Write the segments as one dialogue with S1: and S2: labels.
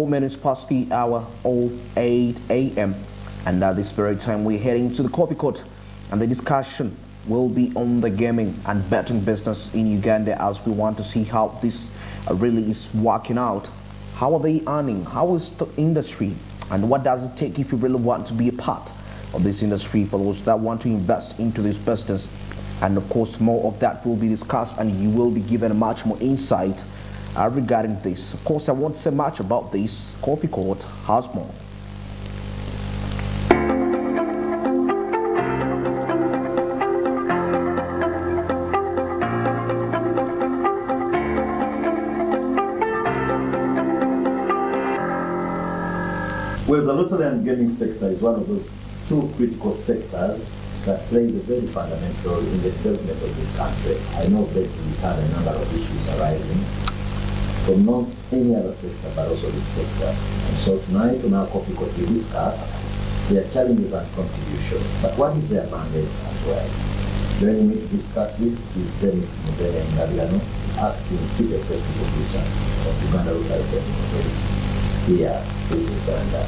S1: 4 minutes past the hour of 8 a.m. And at this very time, we're heading to the coffee court, and the discussion will be on the gaming and betting business in Uganda as we want to see how this really is working out. How are they earning? How is the industry? And what does it take if you really want to be a part of this industry for those that want to invest into this business? And of course, more of that will be discussed, and you will be given much more insight regarding this. Of course, I won't say much about this. Coffee Court has more.
S2: Well, the lottery and gaming sector is one of those two critical sectors that plays a very fundamental role in the development of this country. I know that we have a number of issues arising from not any other sector, but also this sector. And so tonight on our coffee court we discuss their challenges and contribution. But what is their mandate as well? Joining me to discuss this is Dennis Mubere Ngabirano, acting Chief Executive Officer of Uganda Lottery Gaming Authority here in Uganda.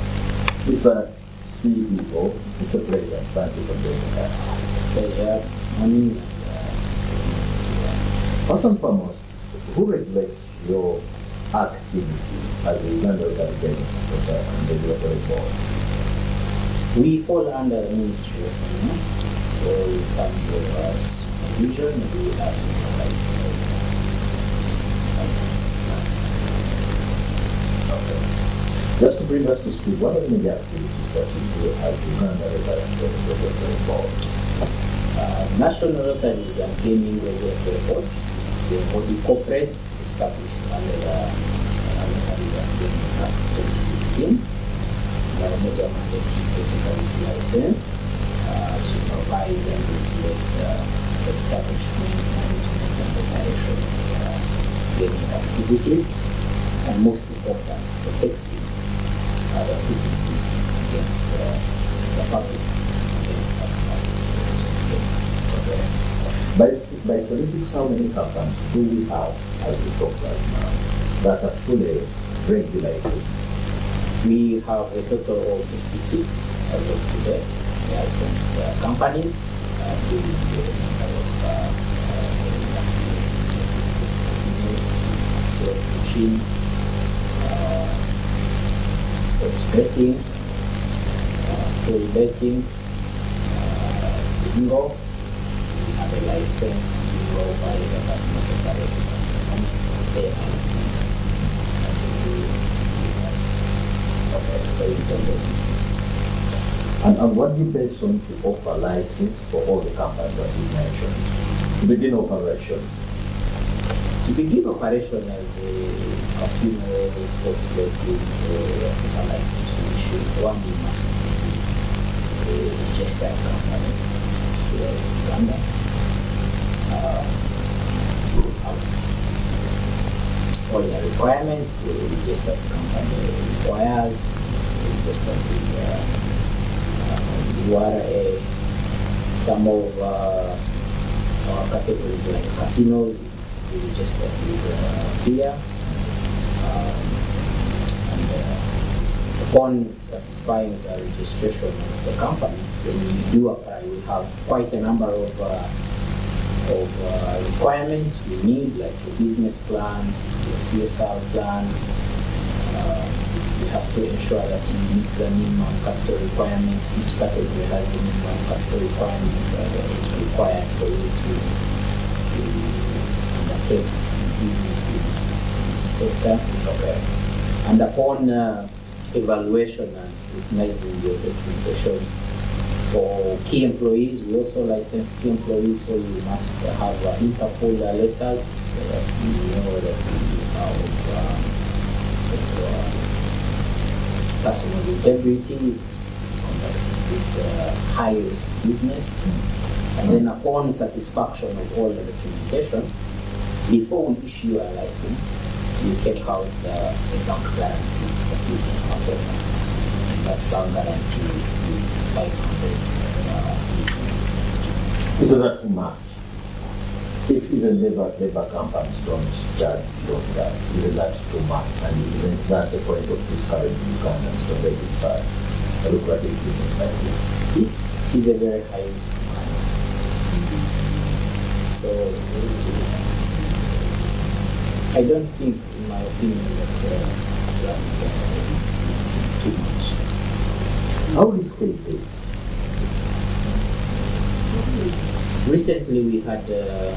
S2: It's a CEO. It's a pleasure. Thank you for joining us.
S3: Pleasure. I mean,
S2: First and foremost, who regulates your activity as a Uganda Lottery Gaming Authority and Regulatory Board?
S3: we fall under the Ministry of Finance, so in terms of supervision, we are supervised by the
S2: Just to bring us to speed, what are the major activities that you do as Uganda Lottery and Regulatory Board?
S3: National Lotteries and Gaming Regulatory Board, so body corporate established under the Lotteries and Gaming Act 2016. Our major mandate is basically license, supervise and regulate establishment, management, and operation of gaming activities, and most important, protecting the citizens against the public, against partners.
S2: By statistics, how many companies do we have as we talk right now that are fully regulated?
S3: We have a total of 56 as of today licensed companies doing a number of casinos, slot machines, sports betting, pool betting, bingo. We have a licensed bingo by the government operating they are so in terms of
S2: And what do you base on to offer license for all the companies that you mentioned to begin operation?
S3: to begin operation as a casino, sports betting, a license issue, one you must be a registered company here in Uganda. All the requirements, the registered company requires, registered with URA. Some of our categories like casinos, we registered with here. And upon satisfying the registration of the company, when we do apply, we have quite a number of requirements we need, like a business plan, a CSR plan. We have to ensure that you meet the minimum capital requirements. Each category has a minimum capital requirement that is required for you to undertake business in the sector. Okay. And upon evaluation and scrutinizing the documentation for key employees, we also license key employees, so you must have Interpol letters so that we know that you have personal integrity, conduct this high-risk business. And then upon satisfaction of all the documentation, before we issue a license, we take out a bank guarantee that is important. That bank guarantee is 500.
S2: Isn't that too much? If even labor companies don't charge beyond that, isn't that too much? And isn't that the point of discouraging Ugandans from making such a lucrative business like this?
S3: This is a very high risk business. So I don't think, in my opinion, that that's too much.
S2: How risky is it?
S3: Recently, we had a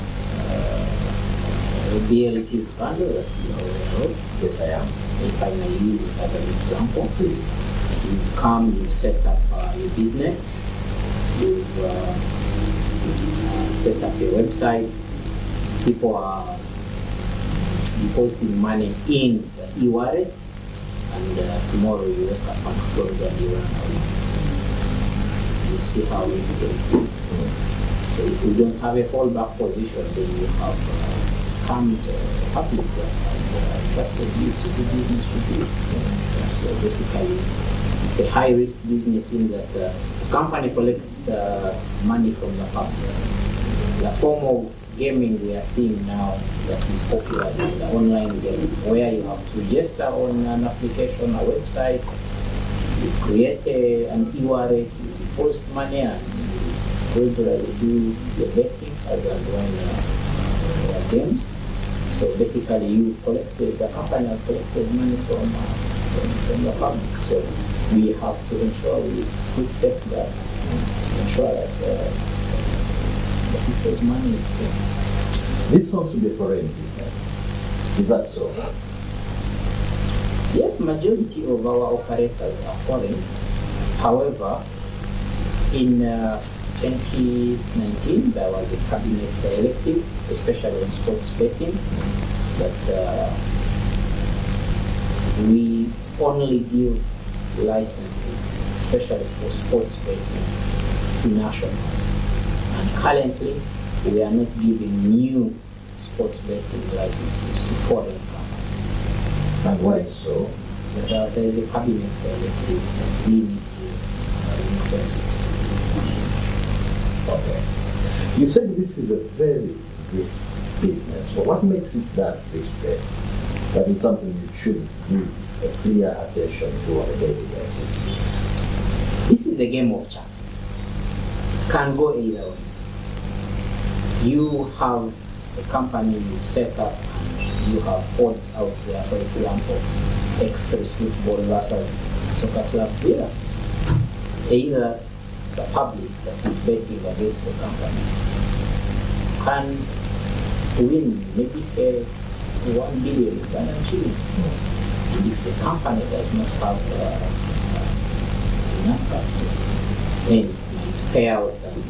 S3: BLQ scandal that you are aware of.
S2: Yes, I am.
S3: If I may use it as an example, you come, you set up your business, you've set up your website, people are depositing money in the e-wallet, and tomorrow you wake up and close and you run away. You see how risky it is. So if you don't have a fallback position, then you have scammed the public that has trusted you to do business with you. So basically, it's a high-risk business in that the company collects money from the public. The form of gaming we are seeing now that is popular is the online game, where you have to register on an application, a website, you create an e-wallet, you deposit money, and regularly do your betting as and when games. So basically, the company has collected money from the public. So we have to ensure we put safeguards, ensure that the people's money is safe.
S2: This sounds to be a foreign business. Is that so?
S3: Yes, majority of our operators are foreign. However, in 2019, there was a cabinet directive, especially in sports betting, that we only give licenses, especially for sports betting, to nationals. And currently, we are not giving new sports betting licenses to foreign companies.
S2: And why so?
S3: There is a cabinet directive that we need to request it.
S2: Okay. You said this is a very risky business. But what makes it that risky? That is something you should give a clear attention to on a daily basis.
S3: This is a game of chance. Can go either way. You have a company you set up and you have odds out there, for example, Express Football versus Soccer Club Villa. Either the public that is betting against the company can win, maybe say 1 billion Ghana shillings. And if the company does not have enough capital, then it might pay out and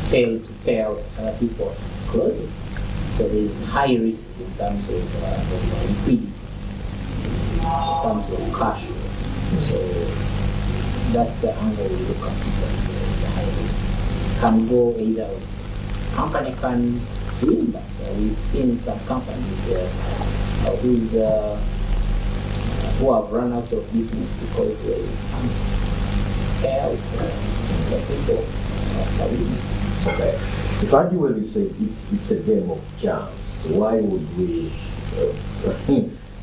S3: fail to pay out other people, close it. So there is high risk in terms of liquidity, in terms of cash. So that's the angle we look at it as the high risk. Can go either way. Company can win that. We've seen some companies who have run out of business because they can't pay out the people after winning.
S2: Okay. If arguably say it's a game of chance, why would we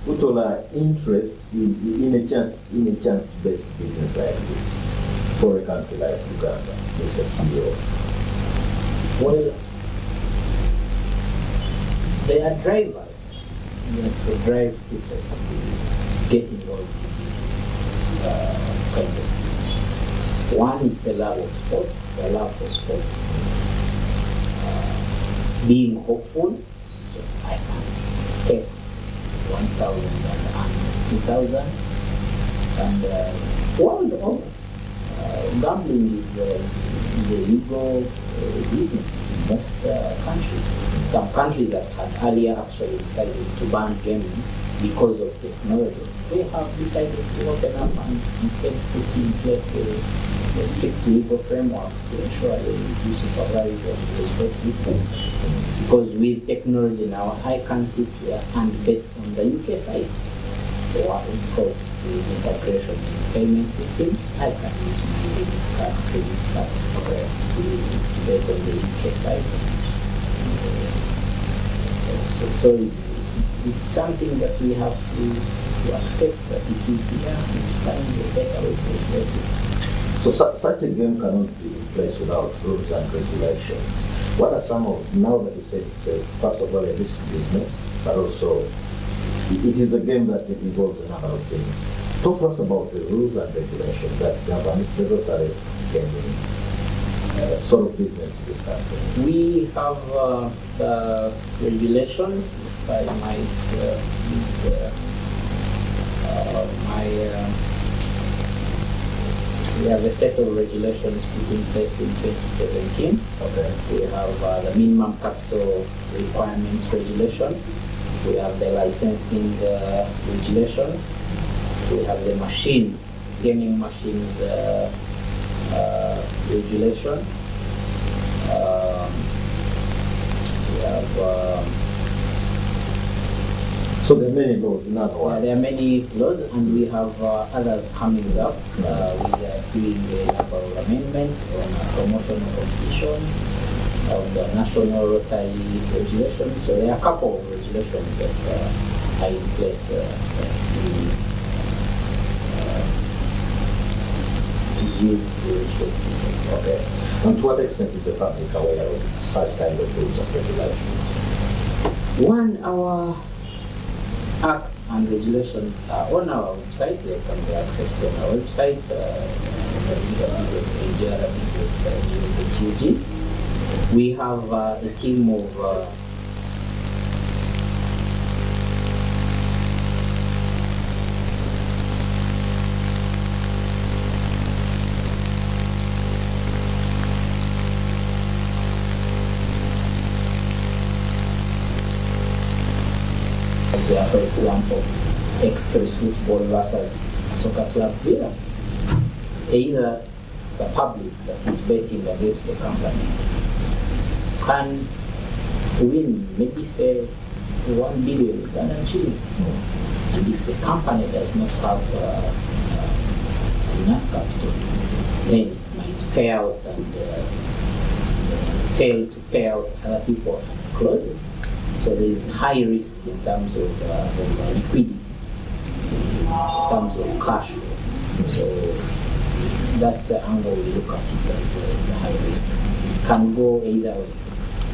S2: put all our interest in a chance-based business like this for a country like Uganda, Mr. CEO?
S3: Well, there are drivers that drive people to get involved in this kind of business. One, it's a love of sport, a love for sports. Being hopeful, so I can stake 1,000 and 2,000, and world over. Gambling is a legal business in most countries. Some countries that had earlier actually decided to ban gambling because of technology, they have decided to open up and instead put in place a strict legal framework to ensure they do supervise and respect this. Because with technology now, I can sit here and bet on the UK side. Because with integration in payment systems, I can use my debit card, credit card, to bet on the UK side. So it's something that we have to accept that it is here and find a better way to regulate it.
S2: So such a game cannot be in place without rules and regulations. What are some of, now that you said it's first of all a risk business, but also it is a game that involves a number of things. Talk to us about the rules and regulations that govern the Rotary gaming sort of business in this country.
S3: We have the regulations, if I might use we have a set of regulations put in place in 2017.
S2: Okay.
S3: We have the minimum capital requirements regulation. We have the licensing regulations. We have the gaming machines regulation. We have
S2: so there are many laws in other words.
S3: there are many laws, and we have others coming up. We are doing a number of amendments on promotional competitions, of the National Rotary regulations. So there are a couple of regulations that are in place that we use to regulate this sector.
S2: Okay. And to what extent is the public aware of such kind of rules and regulations?
S3: One, our Act and regulations are on our website. They can be accessed on our website, www.ajrb.gov.ug. We have a team of for example, Express Football versus Soccer Club Villa. Either the public that is betting against the company can win, maybe say 1 billion Ghana shillings. And if the company does not have enough capital, then it might pay out and fail to pay out other people and close it. So there is high risk in terms of liquidity, in terms of cash flow. So that's the angle we look at it as a high risk. It can go either way.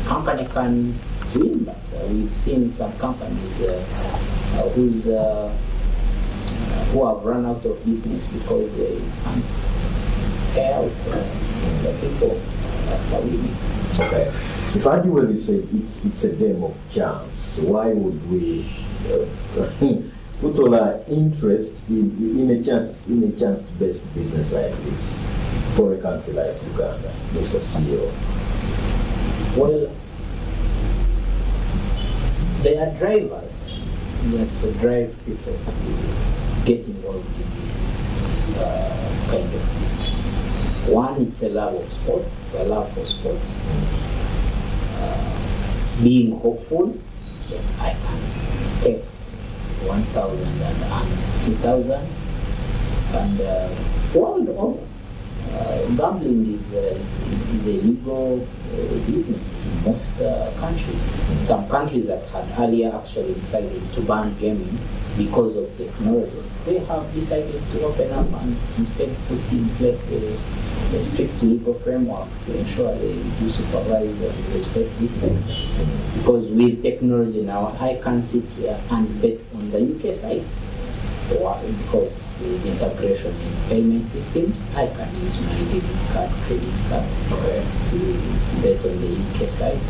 S3: Company can win, but we've seen some companies who have run out of business because they can't pay out the people after winning.
S2: Okay. If I really say it's a game of chance, why would we put all our interest in a chance-based business like this for a country like Uganda, Mr. CEO?
S3: Well, there are drivers that drive people to get involved in this kind of business. One, it's a love of sport, the love for sports. Being hopeful that I can stake 1,000 and earn 2,000, and world over. Gambling is a legal business in most countries. Some countries that had earlier actually decided to ban gaming because of technology, they have decided to open up and instead put in place a strict legal framework to ensure they do supervise and respect this sector. Because with technology now, I can sit here and bet on the UK sites. Because there is integration in payment systems, I can use my debit card, credit card to bet on the UK site.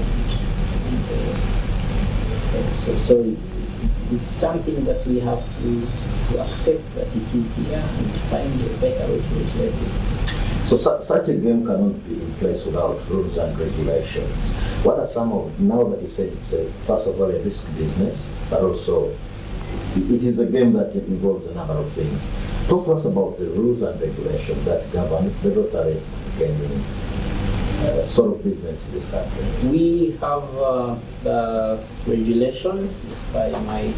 S3: So it's something that we have to accept that it is here and find a better way to regulate it.
S2: So such a game cannot be in place without rules and regulations. What are some of, now that you said it's first of all a risk business, but also it is a game that involves a number of things. Talk to us about the rules and regulations that govern the Rotary gaming sort of business in this country.
S3: We have the regulations, if I might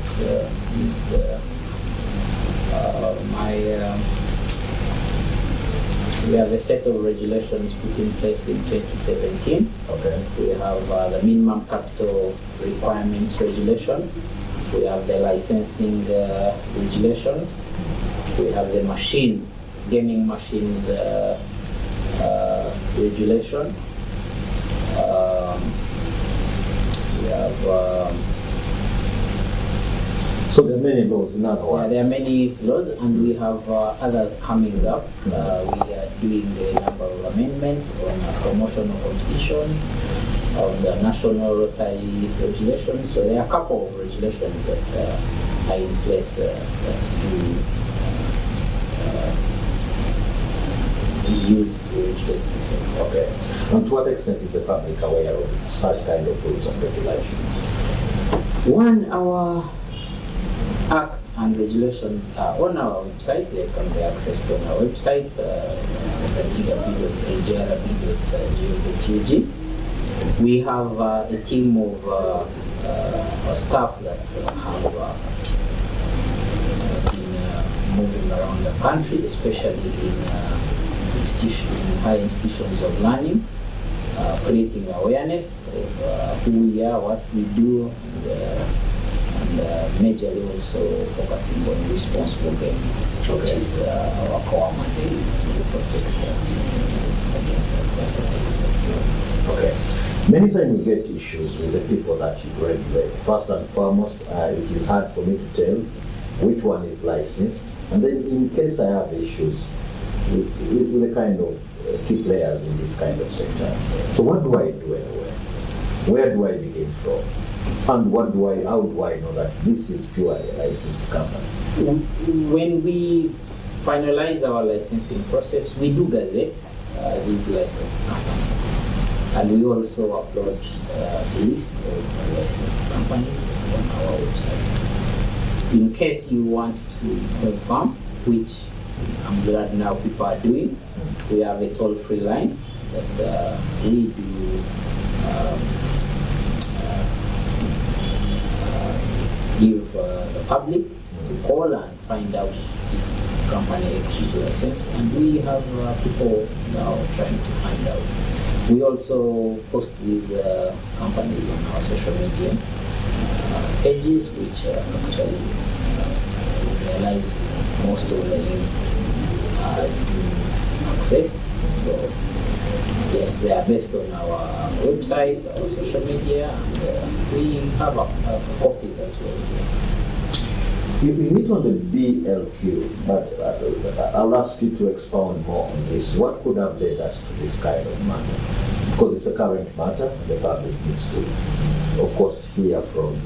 S3: use my We have a set of regulations put in place in 2017.
S2: Okay.
S3: We have the minimum capital requirements regulation. We have the licensing regulations. We have the gaming machines regulation. We have
S2: So there are many laws in other words.
S3: there are many laws, and we have others coming up. We are doing a number of amendments on promotional competitions, of the national Rotary regulations. So there are a couple of regulations that are in place that we use to regulate the sector.
S2: Okay. And to what extent is the public aware of such kind of rules and regulations?
S3: One, our Act and regulations are on our website. They can be accessed on our website, www.lgrb.go.ug. We have a team of staff that have been moving around the country, especially in high institutions of learning, creating awareness of who we are, what we do, and majorly also focusing on responsible gaming, which is our core mandate to protect citizens against the adversities of gaming.
S2: Okay. Many times we get issues with the people that you regulate. First and foremost, it is hard for me to tell which one is licensed. And then in case I have issues with the kind of key players in this kind of sector. So what do I do anyway? Where do I begin from? And how do I know that this is purely a licensed company?
S3: When we finalize our licensing process, we do gazette these licensed companies. And we also upload a list of licensed companies on our website. In case you want to confirm, which I'm glad now people are doing, we have a toll-free line that we do give the public to call and find out if company X is licensed, and we have people now trying to find out. We also post these companies on our social media pages, which actually realize most of the youth do access. So yes, they are based on our website, our social media, and we have copies as well.
S2: You meet on the BLQ, but I'll ask you to expound more on this. What could have led us to this kind of matter? Because it's a current matter, and the public needs to, of course, hear from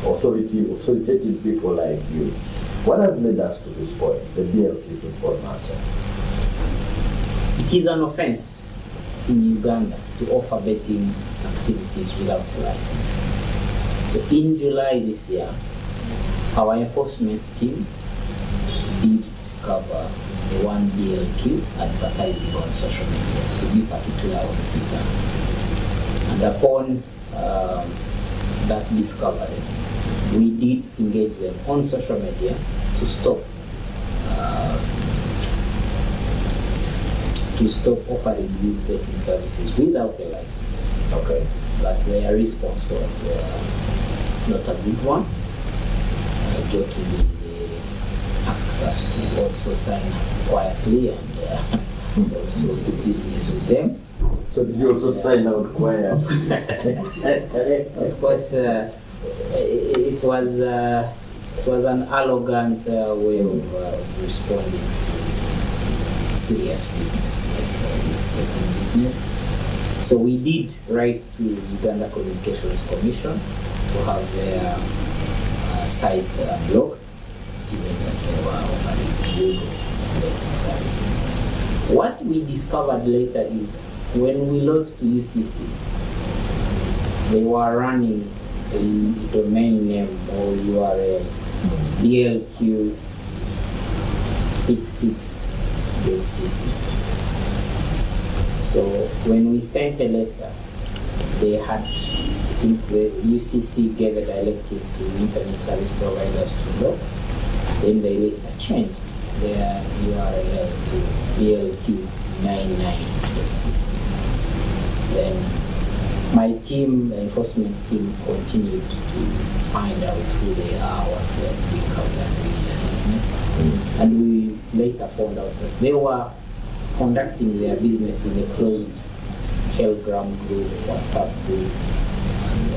S2: authoritative people like you. What has led us to this point, the BLQ football matter?
S3: It is an offense in Uganda to offer betting activities without a license. So in July this year, our enforcement team did discover the one BLQ advertising on social media, to be particular on Twitter. And upon that discovery, we did engage them on social media to stop offering these betting services without a license.
S2: Okay.
S3: But their response was not a good one. Jokingly, they asked us to also sign up quietly and also do business with them.
S2: So did you also sign out quietly?
S3: Of course, it was an arrogant way of responding to serious business like this betting business. So we did write to Uganda Communications Commission to have their site blocked, given that they were offering illegal betting services. What we discovered later is when we logged to UCC, they were running a domain name or URL blq66.cc. So when we sent a letter, they had, I think the UCC gave a directive to internet service providers to block. Then they later changed their URL to blq 99.6. Then my team, the enforcement team, continued to find out who they are, what they are doing, how they are doing their business. And we later found out that they were conducting their business in a closed Telegram group, WhatsApp group, and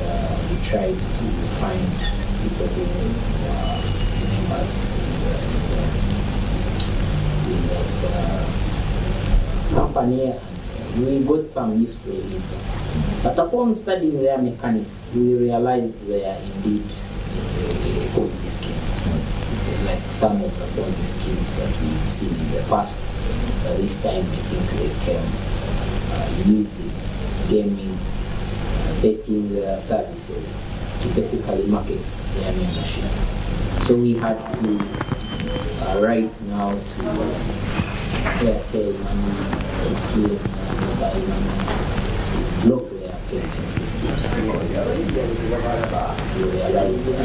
S3: we tried to find people who were members in that company, and we got some useful info. But upon studying their mechanics, we realized they are indeed a Ponzi scheme, like some of the Ponzi schemes that we've seen in the past. This time, I think they came using gaming, betting services to basically market their membership. So we had to right now to Airtel money, mobile money, to block their payment systems because we realized that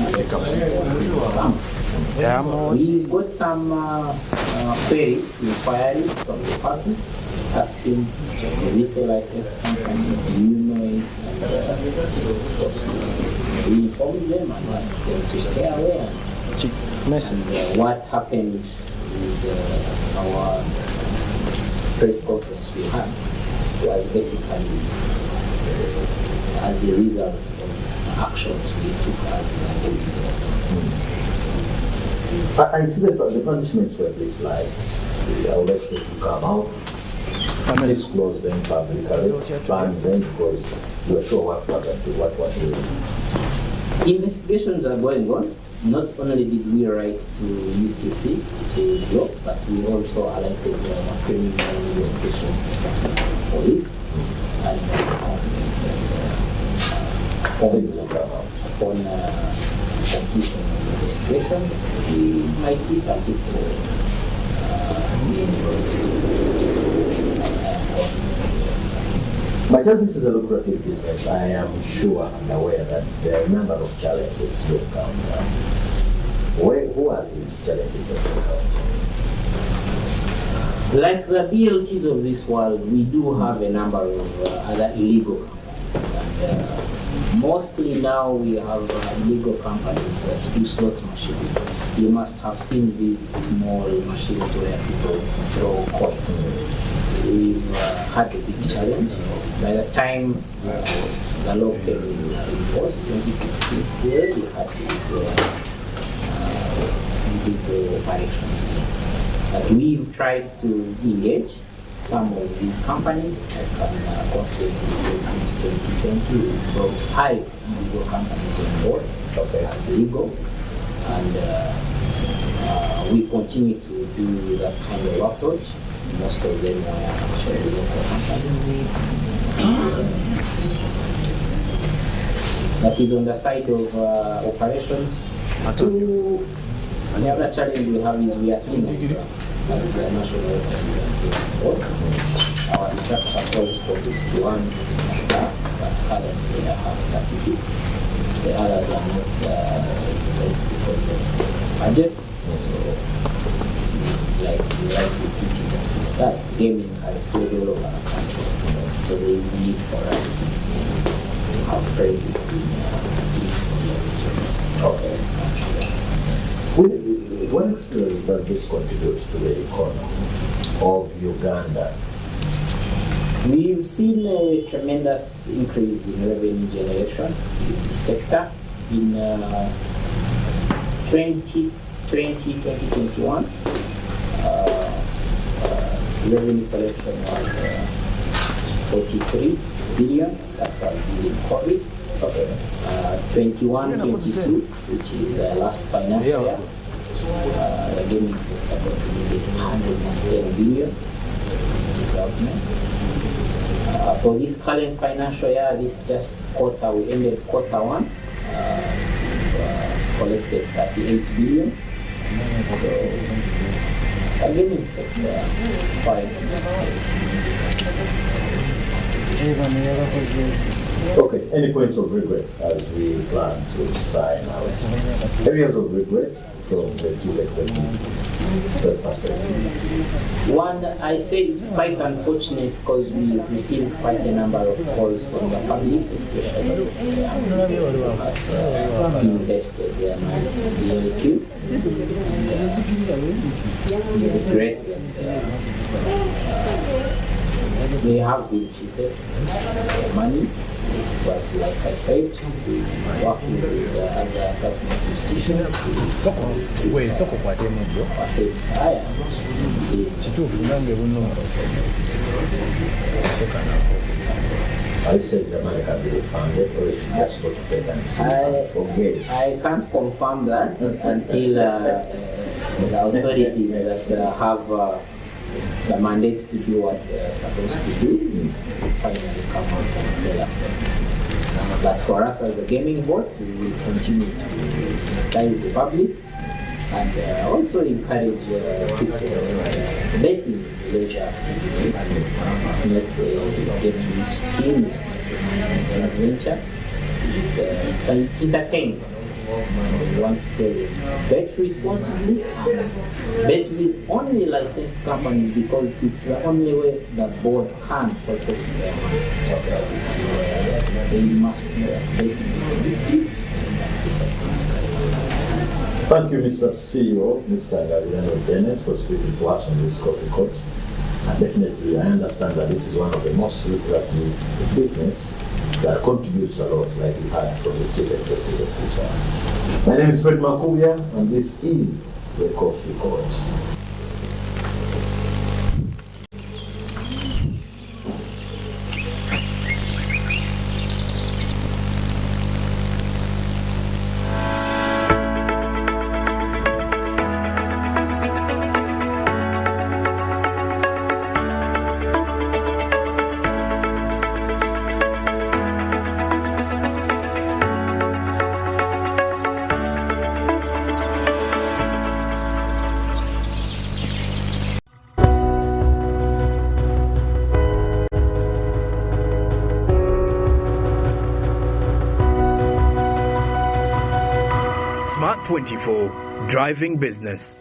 S3: we got some queries, inquiries from the party asking, is this a licensed company? Do you know it? And we informed them and asked them to stay away. And what happened with our press conference we had was basically as a result of actions we took as a
S2: I see that the punishments were this like, I would expect to come out, disclose them publicly, ban them because you are sure what was doing.
S3: Investigations are going on. Not only did we write to UCC to block, but we also alerted criminal investigations police and upon completion of investigations, we might see some people being brought to
S2: But as this is a lucrative business, I am sure and aware that there are a number of challenges to encounter. Who are these challenges that you encounter?
S3: Like the BLTs of this world, we do have a number of other illegal companies. And, mostly now we have illegal companies that do slot machines. You must have seen these small machines where people throw coins. We've had a big challenge. By the time the law came in force, 2016, we already had these illegal operations. But we've tried to engage some of these companies. I can confidently say since 2020 we brought 5 illegal companies on board as legal, and we continue to do that kind of approach. Most of them were actually local companies. That is on the side of operations. The other challenge we have is we are thin as the National Representative Board. Our structure calls for 51 staff, but currently I have 36. The others are not because of the budget. So, like to put it at the start, gaming has spread all over the country. So there is need for us to have presence in at least for the regions of the country.
S2: What extent does this contribute to the economy of Uganda?
S3: We've seen a tremendous increase in revenue generation in the sector. In 2021, revenue collection was 43 billion. That was during COVID. 21-22, which is last financial year, the gaming sector contributed 110 billion to the government. For this current financial year, this just quarter, we ended quarter 1, collected 38 billion. So the gaming sector quite
S2: Okay, any points of regret as we plan to sign out? Areas of regret from the chief executive's perspective.
S3: One, I say it's quite unfortunate because we received quite a number of calls from the public, especially who have invested their money in the LQ. We regret that they have been cheated their money. But like I said, we're working with other government institutions to affect higher.
S2: I said the money can be refunded, or if you just go to bed and sleep and forget.
S3: I can't confirm that until the authorities that have the mandate to do what they're supposed to do finally come out and tell us what this next. But for us as a gaming board, we will continue to sensitize the public and also encourage people. Betting is a leisure activity. It's not a get-rich scheme. It's not an adventure. It's entertainment. We want to tell you, bet responsibly and bet with only licensed companies because it's the only way the board can protect their money. They must know that betting is
S2: Thank you, Mr. CEO, Mr. Gariano Dennis, for speaking to us on this coffee court. And definitely, I understand that this is one of the most lucrative business that contributes a lot, like we had from the chief executive officer. My name is Fred Makubia, and this is the Coffee Court.
S4: Smart 24, driving business.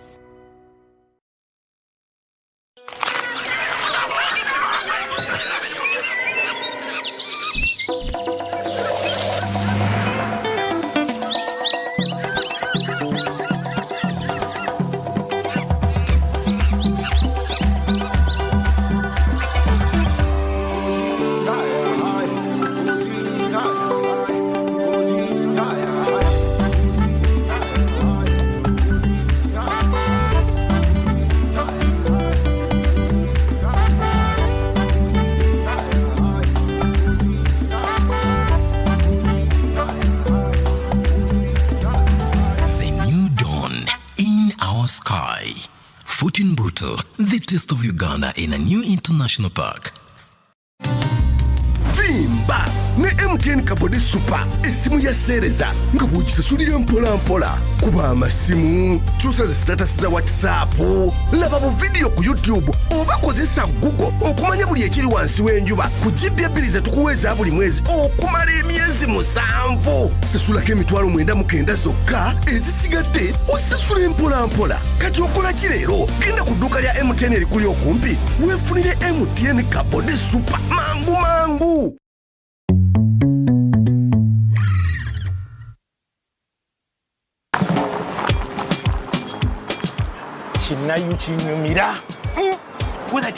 S5: Futinbuto, the taste of Uganda in a new international park.
S6: Vimba ne MTN Kabode Super esimu ya sereza nga bw'okisasulira mpola mpola kuba amasimu kyusa zi status za WhatsApp laba bu video ku YouTube oba kozesa Google okumanya buli ekiri wansi w'enjuba ku GB bbiri tukuweza buli mwezi okumala emyezi 7 sasulako emitwalo 99 zokka ezisigadde osasula mpola mpola kati okola ki leero genda ku dduuka lya MTN erikuli okumpi weefunire MTN Kabode Super mangu
S7: Chinayu chinyumira.